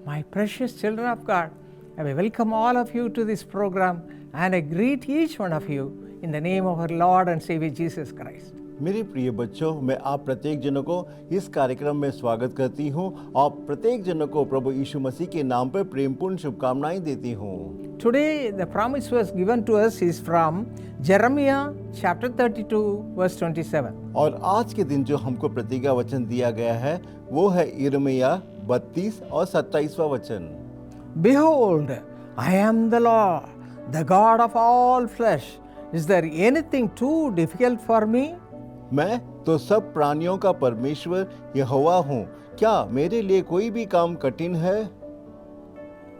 My precious children of God, I welcome all of you to this program and I greet each one of you in the name of our Lord and Savior Jesus Christ. मेरे प्रिय बच्चों, मैं आप प्रत्येक जनों को इस कार्यक्रम में स्वागत करती हूं और प्रत्येक जनों को प्रभु यीशु मसीह के नाम पर प्रेमपूर्ण शुभकामनाएं देती हूं। Today the promise was given to us is from Jeremiah chapter 32 verse 27. और आज के दिन जो हमको प्रतिज्ञा वचन दिया गया है वो है यिर्मयाह 32 और 27वां वचन। Behold, I am the Lord, the God of all flesh. Is there anything too difficult for me? मैं तो सब प्राणियों का परमेश्वर यहोवा हूँ, क्या मेरे लिए कोई भी काम कठिन है?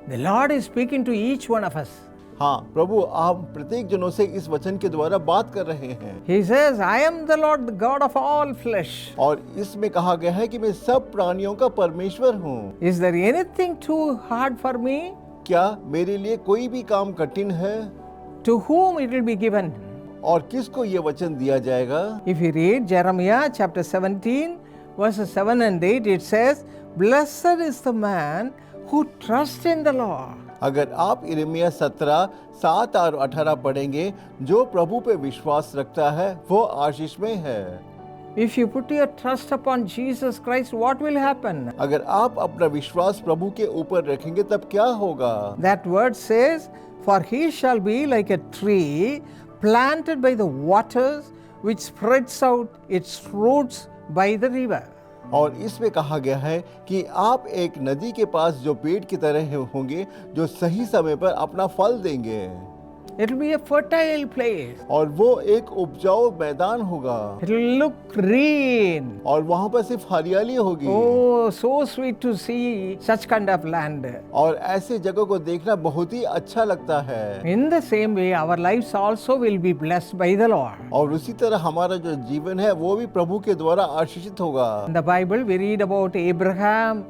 The Lord is speaking to each one of us. हाँ प्रभु, आप प्रत्येक जनों से इस वचन के द्वारा बात कर रहे हैं। He says, I am the Lord, the God of all flesh. और इसमें कहा गया है कि मैं सब प्राणियों का परमेश्वर हूँ। Is there anything too hard for me? क्या मेरे लिए कोई भी काम कठिन है? To whom it will be given? और किसको ये वचन दिया जाएगा? If you read Jeremiah chapter 17 verses 7 and 8, it says, Blessed is the man who trusts in the Lord. अगर आप यिर्मयाह 17, 7 और 18 पढ़ेंगे, जो प्रभु पे विश्वास रखता है वो आशीषमय है। If you put your trust upon Jesus Christ, what will happen? अगर आप अपना विश्वास प्रभु के ऊपर रखेंगे तब क्या होगा? That word says, For he shall be like a tree planted by the waters, which spreads out its roots by the river. और इसमें कहा गया है कि आप एक नदी के पास जो पेड़ की तरह होंगे, जो सही समय पर अपना फल देंगे। It will be a fertile place. और वो एक उपजाऊ मैदान होगा। It will look green. और वहाँ पर सिर्फ हरियाली होगी। Oh, so sweet to see such kind of land. और ऐसे जगह को देखना बहुत ही अच्छा लगता है। In the same way, our lives also will be blessed by the Lord. और उसी तरह हमारा जो जीवन है वो भी प्रभु के द्वारा आशीषित होगा। In the Bible, we read about Abraham,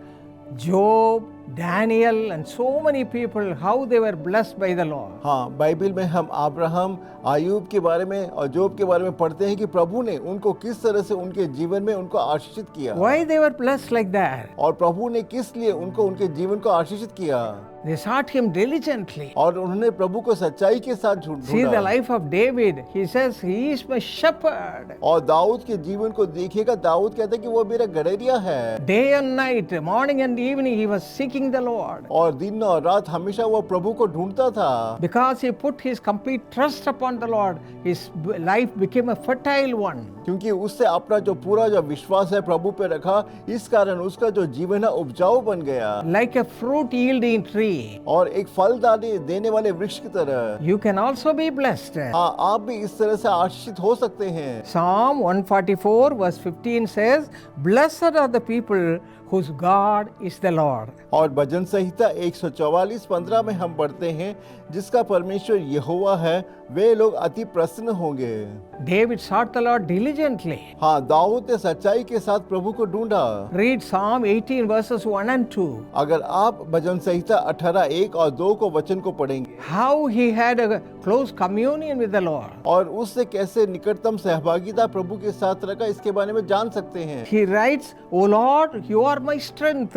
Job, Daniel and so many people, how they were blessed by the Lord. हाँ, बाइबल में हम अब्राहम, आयूब के बारे में और जोब के बारे में पढ़ते हैं कि प्रभु ने उनको किस तरह से उनके जीवन में उनको आशीषित किया। Why they were blessed like that? और प्रभु ने किस लिए उनको उनके जीवन को आशीषित किया? They sought him diligently. और उन्होंने प्रभु को सच्चाई के साथ See the ढूंढा। life of David. He says, he is my shepherd. और दाऊद के जीवन को देखिएगा, दाऊद कहता है कि वो मेरा गड़ेरिया है। Day and night, morning and evening, he was seeking the Lord. और दिन और रात हमेशा वो प्रभु को ढूंढता था। Because he put his complete trust upon the Lord, his life became a fertile one. क्योंकि उससे अपना जो पूरा जो विश्वास है प्रभु पे रखा, इस कारण उसका जो जीवन है उपजाऊ बन गया। Like a fruit yielding tree. और एक फल देने वाले वृक्ष की तरह। You can also be blessed. हाँ, आप भी इस तरह से आशीषित हो सकते हैं। Psalm 144 verse 15 says, Blessed are the people whose God is the Lord. और भजन संहिता 144:15 में हम पढ़ते हैं, जिसका परमेश्वर यहोवा है, वे लोग अति प्रसन्न होंगे। David sought the Lord diligently. हाँ, दाऊद ने सच्चाई के साथ प्रभु को ढूंढा। Read Psalm 18 verses 1 and 2. अगर आप भजन संहिता 18 1 और 2 को वचन को पढ़ेंगे, How he had a close communion with the Lord. और उससे कैसे निकटतम सहभागिता प्रभु के साथ रखा, इसके बारे में जान सकते हैं। He writes, O Lord, you are my strength.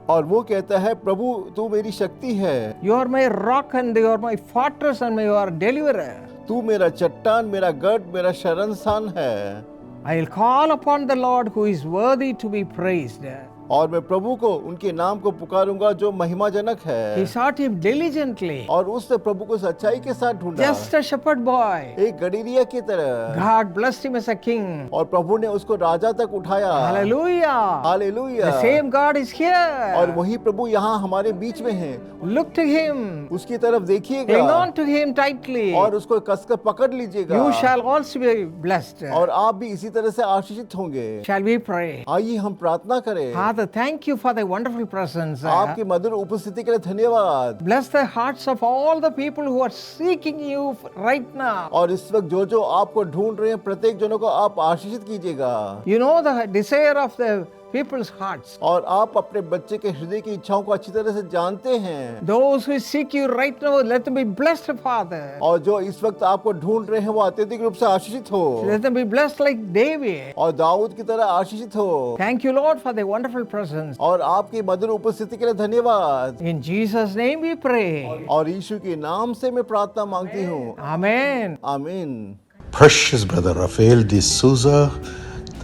और वो कहता है, प्रभु तू मेरी शक्ति है, You are my rock and you are my fortress and you are deliverer. तू मेरा चट्टान, मेरा गढ़, मेरा शरण स्थान है। I will call upon the Lord who is worthy to be praised. और मैं प्रभु को उनके नाम को पुकारूंगा जो महिमाजनक है। He sought him diligently. और उसने प्रभु को सच्चाई के साथ ढूंढा, Just a shepherd boy. एक गडरिया की तरह। God blessed him as a king. और प्रभु ने उसको राजा तक उठाया। Hallelujah. Hallelujah. The same God is और here. वही प्रभु यहाँ हमारे बीच में है। Look to him. उसकी तरफ देखिएगा Hang on to him tightly. और उसको कसकर पकड़ लीजिएगा। You shall also be blessed. और आप भी इसी तरह से आशीषित होंगे। Shall we pray? आइए हम प्रार्थना करें। Father, thank you for the wonderful presence. आपकी मधुर उपस्थिति के लिए धन्यवाद। Bless the hearts of all the people who are seeking you right now. और इस वक्त जो आपको ढूंढ रहे हैं, प्रत्येक जनों को आप आशीषित कीजिएगा। You know the desire of the people's hearts. और आप अपने बच्चे के हृदय की इच्छाओं को अच्छी तरह से जानते हैं। Those who seek you right now, let them be blessed, Father. और जो इस वक्त आपको ढूंढ रहे हैं वो अत्यधिक रूप से आशीषित हो Let them be blessed like David. और दाऊद की तरह आशीषित हो। Thank you, Lord, for the wonderful presence. और आपकी मधुर उपस्थिति के लिए धन्यवाद। In Jesus' name we pray. और यीशु के नाम से मैं प्रार्थना मांगती हूँ। Amen. आमीन। Precious brother Rafael D'Souza,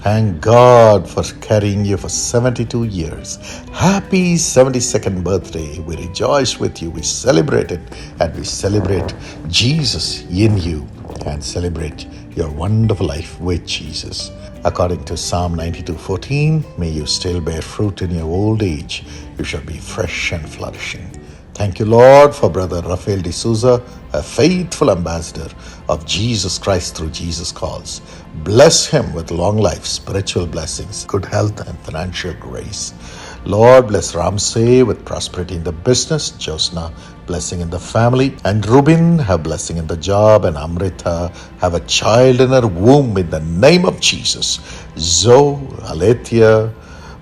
thank God for carrying you for 72 years. Happy 72nd birthday. We rejoice with you. We celebrate it and we celebrate Jesus in you and celebrate your wonderful life with Jesus. According to Psalm 92:14, may you still bear fruit in your old age. You shall be fresh and flourishing. Thank you, Lord, for Brother Rafael D'Souza, a faithful ambassador of Jesus Christ through Jesus Calls. Bless him with long life, spiritual blessings, good health, and financial grace. Lord, bless Ramsey with prosperity in the business, Josna, blessing in the family, and Rubin, have blessing in the job, and Amrita, have a child in her womb in the name of Jesus. Zoe, Alethea,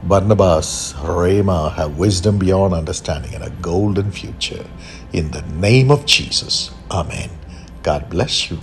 Barnabas, Rema, have wisdom beyond understanding and a golden future. In the name of Jesus. Amen. God bless you.